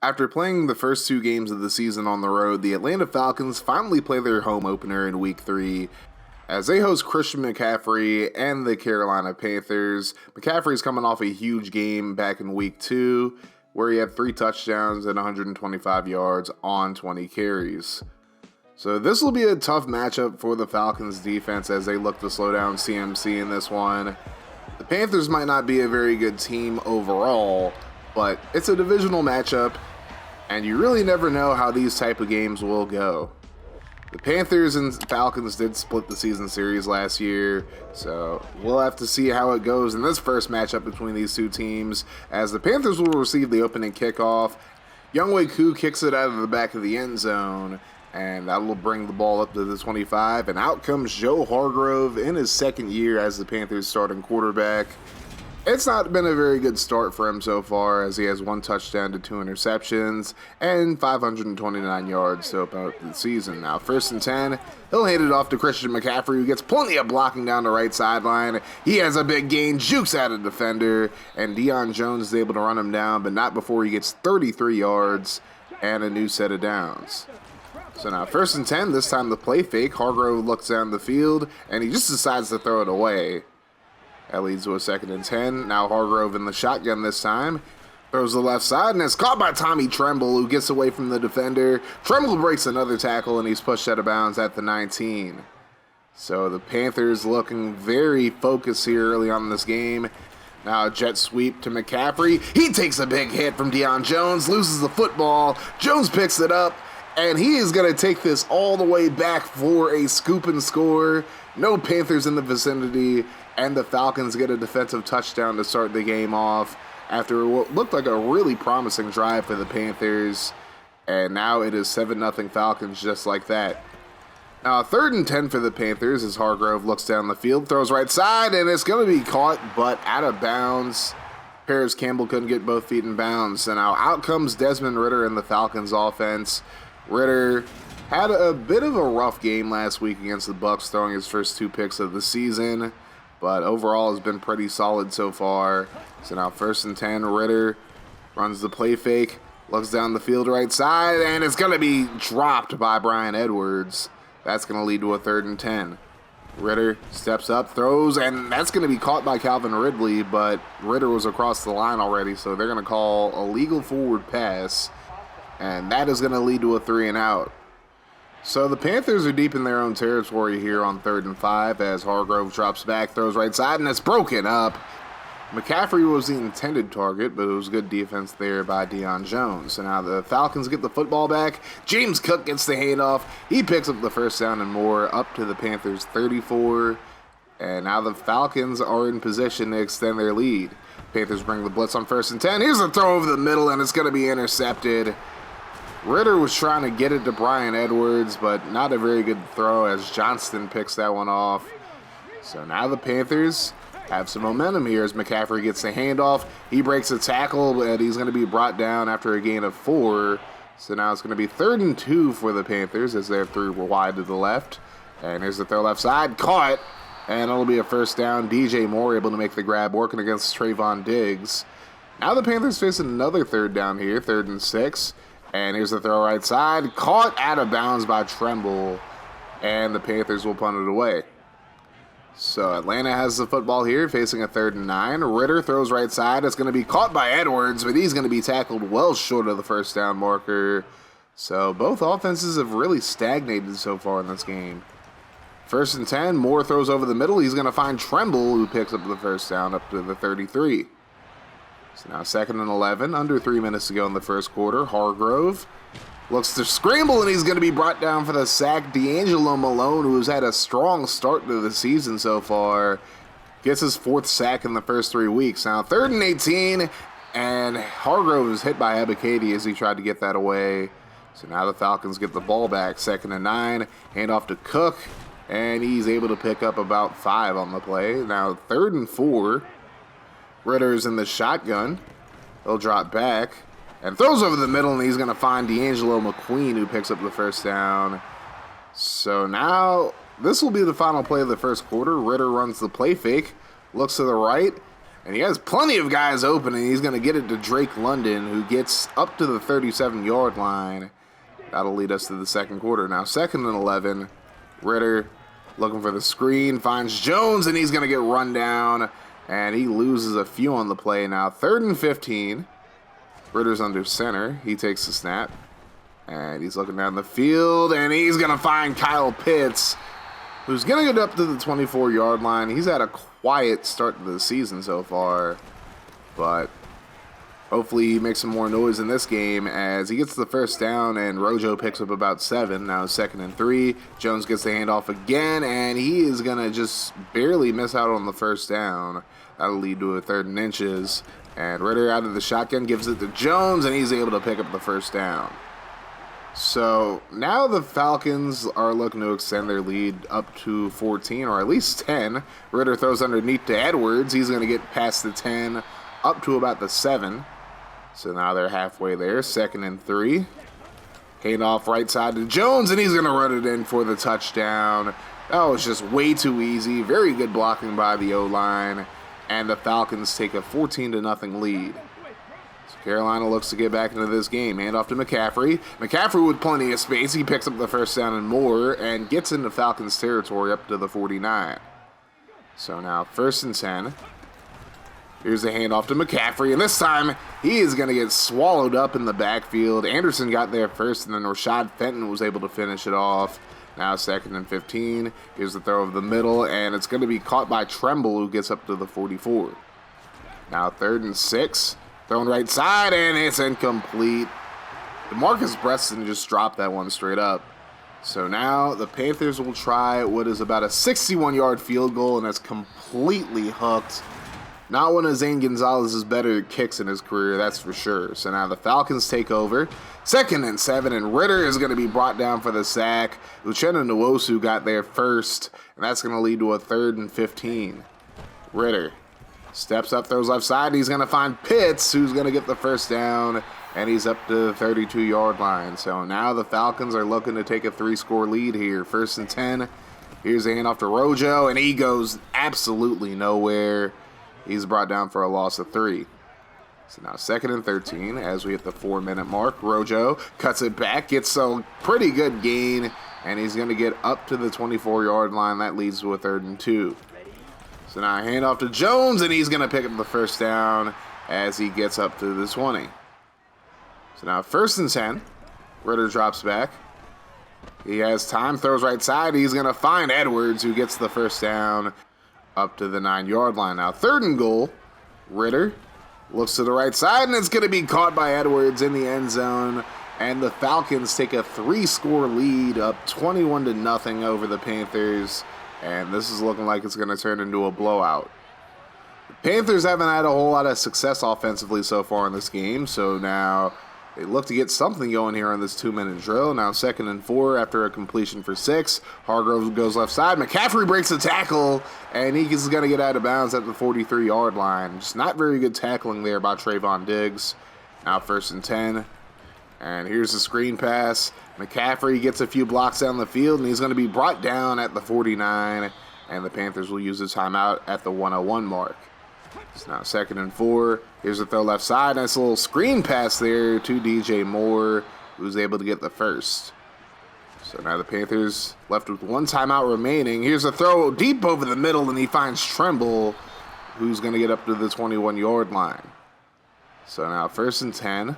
After playing the first two games of the season on the road, the Atlanta Falcons finally play their home opener in Week 3 as they host Christian McCaffrey and the Carolina Panthers. McCaffrey's coming off a huge game back in Week 2 where he had 3 touchdowns and 125 yards on 20 carries. So this will be a tough matchup for the Falcons defense as they look to slow down CMC in this one. The Panthers might not be a very good team overall, but it's a divisional matchup, and you really never know how these type of games will go. The Panthers and Falcons did split the season series last year, so we'll have to see how it goes in this first matchup between these two teams, as the Panthers will receive the opening kickoff. Younghoe Koo kicks it out of the back of the end zone, and that will bring the ball up to the 25, and out comes Joe Hargrove in his second year as the Panthers starting quarterback. It's not been a very good start for him so far, as he has 1 touchdown to 2 interceptions and 529 yards so far the season. Now, 1st and 10, he'll hand it off to Christian McCaffrey, who gets plenty of blocking down the right sideline. He has a big gain, jukes out a defender, and Deion Jones is able to run him down, but not before he gets 33 yards and a new set of downs. So now 1st and 10, this time the play fake. Hargrove looks down the field, and he just decides to throw it away. That leads to a 2nd and 10. Now Hargrove in the shotgun this time. Throws the left side, and it's caught by Tommy Tremble, who gets away from the defender. Tremble breaks another tackle, and he's pushed out of bounds at the 19. So the Panthers looking very focused here early on in this game. Now a jet sweep to McCaffrey. He takes a big hit from Deion Jones, loses the football. Jones picks it up, and he is going to take this all the way back for a scoop and score. No Panthers in the vicinity, and the Falcons get a defensive touchdown to start the game off after what looked like a really promising drive for the Panthers. And now it is 7-0 Falcons just like that. Now 3rd and 10 for the Panthers as Hargrove looks down the field, throws right side, and it's going to be caught but out of bounds. Paris Campbell couldn't get both feet in bounds. And now out comes Desmond Ridder in the Falcons offense. Ridder had a bit of a rough game last week against the Bucs, throwing his first 2 picks of the season, but overall has been pretty solid so far. So now 1st and 10, Ridder runs the play fake, looks down the field right side, and it's going to be dropped by Brian Edwards. That's going to lead to a 3rd and 10. Ridder steps up, throws, and that's going to be caught by Calvin Ridley, but Ridder was across the line already, so they're going to call a legal forward pass, and that is going to lead to a 3 and out. So the Panthers are deep in their own territory here on 3rd and 5 as Hargrove drops back, throws right side, and it's broken up. McCaffrey was the intended target, but it was good defense there by Deion Jones. So now the Falcons get the football back. James Cook gets the handoff. He picks up the 1st down and more up to the Panthers 34. And now the Falcons are in position to extend their lead. Panthers bring the blitz on 1st and 10. Here's a throw over the middle, and it's going to be intercepted. Ridder was trying to get it to Brian Edwards, but not a very good throw as Johnston picks that one off. So now the Panthers have some momentum here as McCaffrey gets the handoff. He breaks a tackle, but he's going to be brought down after a gain of 4. So now it's going to be 3rd and 2 for the Panthers as they're through wide to the left. And here's the throw left side, caught, and it'll be a 1st down. DJ Moore able to make the grab, working against Trayvon Diggs. Now the Panthers facing another 3rd down here, 3rd and 6. And here's the throw right side, caught out of bounds by Tremble, and the Panthers will punt it away. So Atlanta has the football here, facing a 3rd and 9. Ridder throws right side. It's going to be caught by Edwards, but he's going to be tackled well short of the 1st down marker. So both offenses have really stagnated so far in this game. 1st and 10, Moore throws over the middle. He's going to find Tremble, who picks up the 1st down up to the 33. So now 2nd and 11, under 3 minutes to go in the 1st quarter. Hargrove looks to scramble, and he's going to be brought down for the sack. D'Angelo Malone, who's had a strong start to the season so far, gets his 4th sack in the first 3 weeks. Now 3rd and 18, and Hargrove is hit by Abikadi as he tried to get that away. So now the Falcons get the ball back. 2nd and 9, handoff to Cook, and he's able to pick up about 5 on the play. Now 3rd and 4. Ridder's in the shotgun. He'll drop back and throws over the middle, and he's going to find D'Angelo McQueen, who picks up the 1st down. So now this will be the final play of the 1st quarter. Ridder runs the play fake, looks to the right, And he has plenty of guys open, and he's going to get it to Drake London, who gets up to the 37-yard line. That'll lead us to the second quarter. Now, 2nd and 11. Ritter looking for the screen, finds Jones, and he's going to get run down, and he loses a few on the play. Now, 3rd and 15. Ritter's under center. He takes the snap, and he's looking down the field, and he's going to find Kyle Pitts, who's going to get up to the 24-yard line. He's had a quiet start to the season so far, but hopefully he makes some more noise in this game as he gets the first down, and Rojo picks up about 7. Now 2nd and 3. Jones gets the handoff again, and he is going to just barely miss out on the first down. That'll lead to a 3rd and inches, and Ritter out of the shotgun gives it to Jones, and he's able to pick up the first down. So now the Falcons are looking to extend their lead up to 14 or at least 10. Ritter throws underneath to Edwards. He's going to get past the 10 up to about the 7. So now they're halfway there. 2nd and 3. Handoff right side to Jones, and he's going to run it in for the touchdown. That was just way too easy. Very good blocking by the O-line. And the Falcons take a 14-0 lead. Carolina looks to get back into this game. Hand off to McCaffrey. McCaffrey with plenty of space. He picks up the first down and more and gets into Falcons territory up to the 49. So now 1st and 10. Here's the handoff to McCaffrey, and this time he is going to get swallowed up in the backfield. Anderson got there first, and then Rashad Fenton was able to finish it off. Now 2nd and 15. Here's the throw of the middle, and it's going to be caught by Tremble, who gets up to the 44. Now 3rd and 6. Thrown right side, and it's incomplete. DeMarcus Preston just dropped that one straight up. So now the Panthers will try what is about a 61-yard field goal, and that's completely hooked. Not one of Zane Gonzalez's better kicks in his career, that's for sure. So now the Falcons take over. 2nd and 7, and Ritter is going to be brought down for the sack. Uchenna Nwosu got there first, and that's going to lead to a 3rd and 15. Ritter steps up, throws left side, and he's going to find Pitts, who's going to get the first down, and he's up to the 32-yard line. So now the Falcons are looking to take a 3-score lead here. 1st and 10. Here's the handoff to Rojo, and he goes absolutely nowhere. He's brought down for a loss of 3. So now 2nd and 13 as we hit the 4-minute mark. Rojo cuts it back, gets a pretty good gain, and he's going to get up to the 24-yard line. That leads to a 3rd and 2. So now a handoff to Jones, and he's going to pick up the first down as he gets up to the 20. So now 1st and 10. Ritter drops back. He has time, throws right side. He's going to find Edwards, who gets the first down up to the 9-yard line. Now 3rd and goal. Ritter looks to the right side, and it's going to be caught by Edwards in the end zone. And the Falcons take a 3-score lead, up 21-0 over the Panthers. And this is looking like it's going to turn into a blowout. The Panthers haven't had a whole lot of success offensively so far in this game, so now they look to get something going here on this 2-minute drill. Now 2nd and 4 after a completion for 6. Hargrove goes left side. McCaffrey breaks a tackle, and he's going to get out of bounds at the 43-yard line. Just not very good tackling there by Trayvon Diggs. Now 1st and 10. And here's the screen pass. McCaffrey gets a few blocks down the field, and he's going to be brought down at the 49, and the Panthers will use a timeout at the 101 mark. So now 2nd and 4. Here's the throw left side. Nice little screen pass there to DJ Moore, who's able to get the first. So now the Panthers left with 1 timeout remaining. Here's a throw deep over the middle, and he finds Tremble, who's going to get up to the 21-yard line. So now 1st and 10.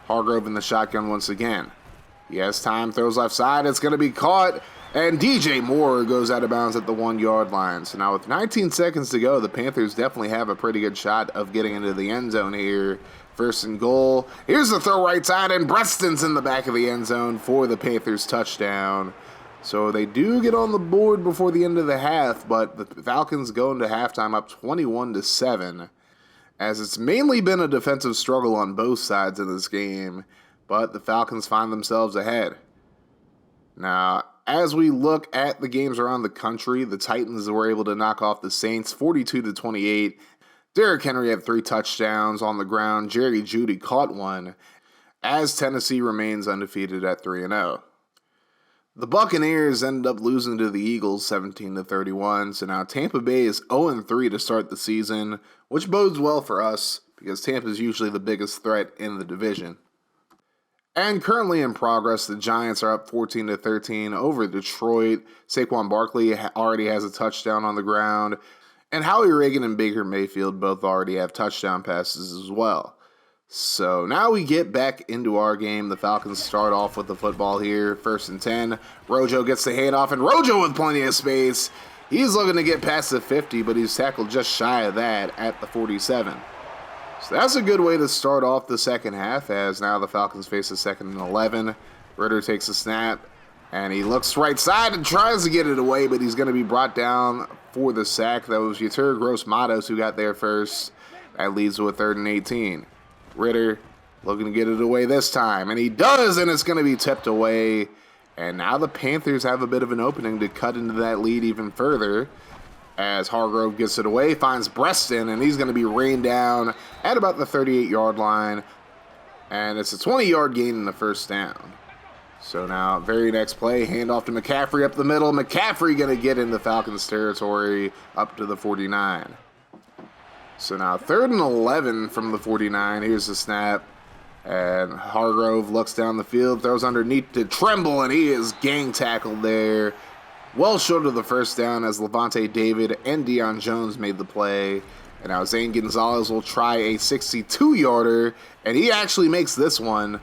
Hargrove in the shotgun once again. He has time, throws left side. It's going to be caught, and DJ Moore goes out of bounds at the 1-yard line. So now with 19 seconds to go, the Panthers definitely have a pretty good shot of getting into the end zone here. 1st and goal. Here's the throw right side, and Breston's in the back of the end zone for the Panthers touchdown. So they do get on the board before the end of the half, but the Falcons go into halftime up 21-7. As it's mainly been a defensive struggle on both sides of this game, but the Falcons find themselves ahead. Now, as we look at the games around the country, the Titans were able to knock off the Saints 42-28. Derrick Henry had 3 touchdowns on the ground. Jerry Jeudy caught one, as Tennessee remains undefeated at 3-0. The Buccaneers ended up losing to the Eagles 17-31, so now Tampa Bay is 0-3 to start the season, which bodes well for us because Tampa is usually the biggest threat in the division. And currently in progress, the Giants are up 14-13 over Detroit. Saquon Barkley already has a touchdown on the ground, and Howie Reagan and Baker Mayfield both already have touchdown passes as well. So now we get back into our game. The Falcons start off with the football here. 1st and 10. Rojo gets the handoff, and Rojo with plenty of space. He's looking to get past the 50, but he's tackled just shy of that at the 47. So that's a good way to start off the second half, as now the Falcons face a 2nd and 11. Ritter takes a snap, and he looks right side and tries to get it away, but he's going to be brought down for the sack. That was Y4G3 Gross-Matos who got there first. That leads to a 3rd and 18. Ritter looking to get it away this time, and he does, and it's going to be tipped away. And now the Panthers have a bit of an opening to cut into that lead even further, as Hargrove gets it away, finds Breston, and he's going to be rained down at about the 38-yard line, and it's a 20-yard gain in the 1st down. So now, very next play, handoff to McCaffrey up the middle. McCaffrey going to get into Falcons territory up to the 49. So now 3rd and 11 from the 49. Here's the snap. And Hargrove looks down the field, throws underneath to Tremble, and he is gang tackled there. Well short of the 1st down as Levante David and Deion Jones made the play. And now Zane Gonzalez will try a 62-yarder, and he actually makes this one.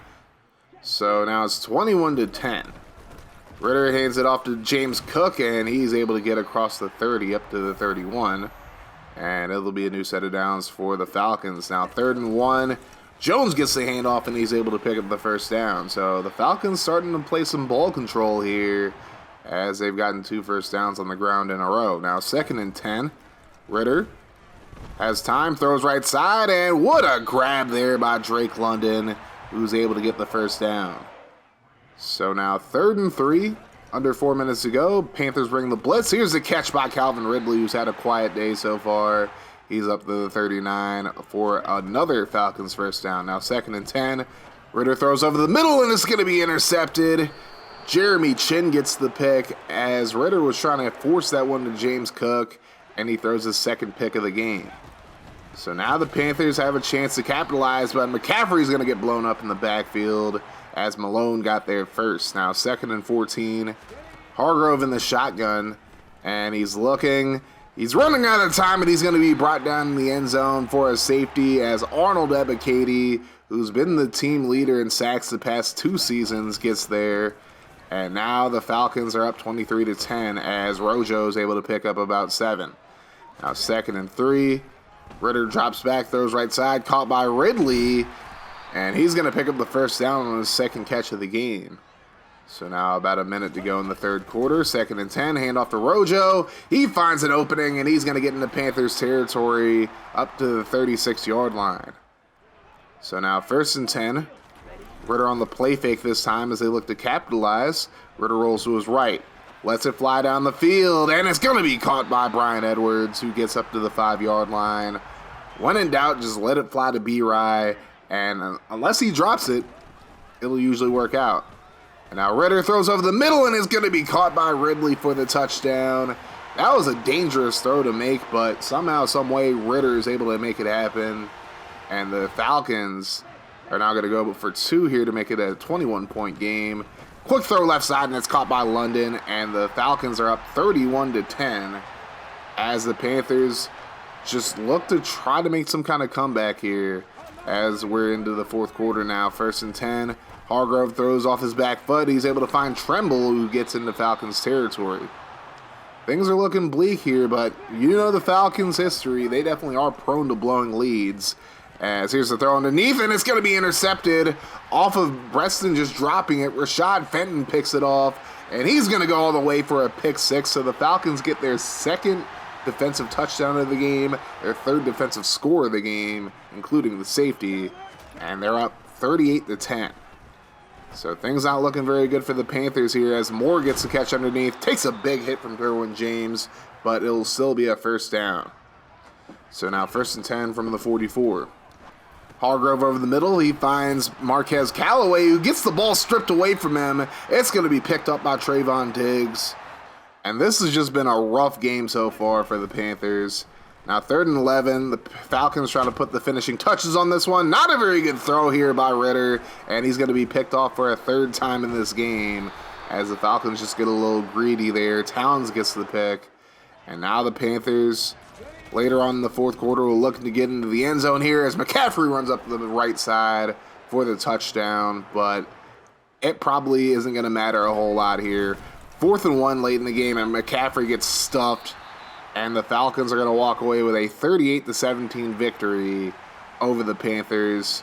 So now it's 21-10. Ritter hands it off to James Cook, and he's able to get across the 30 up to the 31. And it'll be a new set of downs for the Falcons. Now 3rd and 1. Jones gets the handoff, and he's able to pick up the 1st down. So the Falcons starting to play some ball control here as they've gotten 2 first downs on the ground in a row. Now 2nd and 10. Ritter has time, throws right side, and what a grab there by Drake London, who's able to get the 1st down. So now 3rd and 3. Under 4 minutes to go, Panthers bring the blitz. Here's the catch by Calvin Ridley, who's had a quiet day so far. He's up to the 39 for another Falcons 1st down. Now 2nd and 10. Ritter throws over the middle, and it's going to be intercepted. Jeremy Chin gets the pick as Ritter was trying to force that one to James Cook, and he throws his 2nd pick of the game. So now the Panthers have a chance to capitalize, but McCaffrey's going to get blown up in the backfield as Malone got there first. Now 2nd and 14. Hargrove in the shotgun, and he's looking. He's running out of time, and he's going to be brought down in the end zone for a safety as Arnold Ebiketie, who's been the team leader in sacks the past 2 seasons, gets there. And now the Falcons are up 23-10 as Rojo is able to pick up about 7. Now 2nd and 3. Ritter drops back, throws right side, caught by Ridley, and he's going to pick up the 1st down on his 2nd catch of the game. So now about a minute to go in the 3rd quarter. 2nd and 10, handoff to Rojo. He finds an opening, and he's going to get into Panthers territory up to the 36-yard line. So now 1st and 10. Ritter on the play fake this time as they look to capitalize. Ritter rolls to his right, lets it fly down the field, and it's going to be caught by Brian Edwards, who gets up to the 5-yard line. When in doubt, just let it fly to B-Rye, and unless he drops it, it'll usually work out. And now Ritter throws over the middle, and is going to be caught by Ridley for the touchdown. That was a dangerous throw to make, but somehow, some way, Ritter is able to make it happen. And the Falcons are now going to go for 2 here to make it a 21-point game. Quick throw left side, and it's caught by London, and the Falcons are up 31-10 as the Panthers just look to try to make some kind of comeback here as we're into the 4th quarter now. 1st and 10. Hargrove throws off his back foot. He's able to find Tremble, who gets into Falcons territory. Things are looking bleak here, but you know the Falcons' history. They definitely are prone to blowing leads. As here's the throw underneath, and it's going to be intercepted off of Breston just dropping it. Rashad Fenton picks it off, and he's going to go all the way for a pick 6. So the Falcons get their 2nd defensive touchdown of the game, their 3rd defensive score of the game, including the safety, and they're up 38-10. So things not looking very good for the Panthers here as Moore gets the catch underneath, takes a big hit from Derwin James, but it'll still be a 1st down. So now 1st and 10 from the 44. Hargrove over the middle. He finds Marquez Callaway, who gets the ball stripped away from him. It's going to be picked up by Trayvon Diggs. And this has just been a rough game so far for the Panthers. Now 3rd and 11. The Falcons trying to put the finishing touches on this one. Not a very good throw here by Ritter. And he's going to be picked off for a 3rd time in this game, as the Falcons just get a little greedy there. Towns gets the pick. And now the Panthers, later on in the 4th quarter, will look to get into the end zone here as McCaffrey runs up the right side for the touchdown. But it probably isn't going to matter a whole lot here. 4th and 1 late in the game, and McCaffrey gets stuffed. And the Falcons are going to walk away with a 38-17 victory over the Panthers.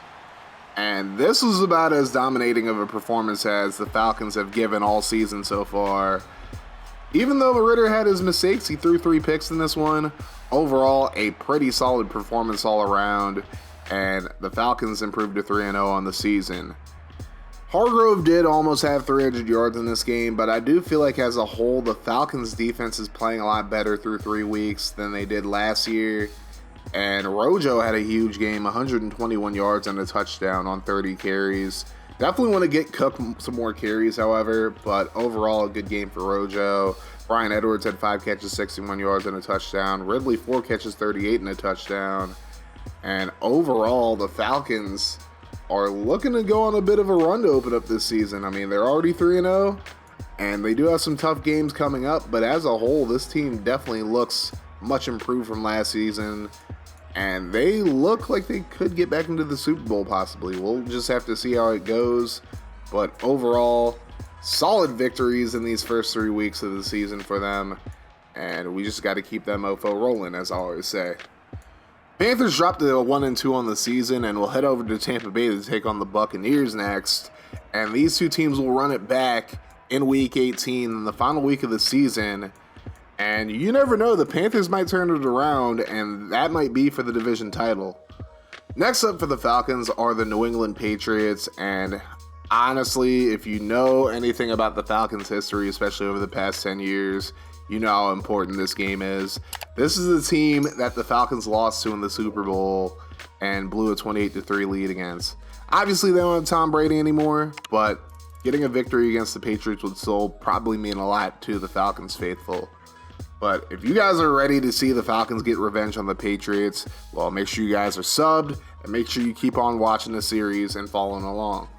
And this was about as dominating of a performance as the Falcons have given all season so far. Even though Ritter had his mistakes, he threw 3 picks in this one. Overall, a pretty solid performance all around. And the Falcons improved to 3-0 on the season. Hargrove did almost have 300 yards in this game, but I do feel like as a whole, the Falcons defense is playing a lot better through 3 weeks than they did last year. And Rojo had a huge game, 121 yards and a touchdown on 30 carries. Definitely want to get Cook some more carries, however, but overall a good game for Rojo. Brian Edwards had 5 catches, 61 yards and a touchdown. Ridley, 4 catches, 38 and a touchdown. And overall, the Falcons are looking to go on a bit of a run to open up this season. I mean, they're already 3-0, and they do have some tough games coming up, but as a whole, this team definitely looks much improved from last season, and they look like they could get back into the Super Bowl possibly. We'll just have to see how it goes, but overall, solid victories in these first 3 weeks of the season for them, and we just got to keep that mofo rolling, as I always say. Panthers dropped to 1-2 on the season and will head over to Tampa Bay to take on the Buccaneers next. And these 2 teams will run it back in Week 18, in the final week of the season. And you never know, the Panthers might turn it around, and that might be for the division title. Next up for the Falcons are the New England Patriots. And honestly, if you know anything about the Falcons' history, especially over the past 10 years, you know how important this game is. This is the team that the Falcons lost to in the Super Bowl and blew a 28-3 lead against. Obviously, they don't have Tom Brady anymore, but getting a victory against the Patriots would still probably mean a lot to the Falcons faithful. But if you guys are ready to see the Falcons get revenge on the Patriots, well, make sure you guys are subbed and make sure you keep on watching the series and following along.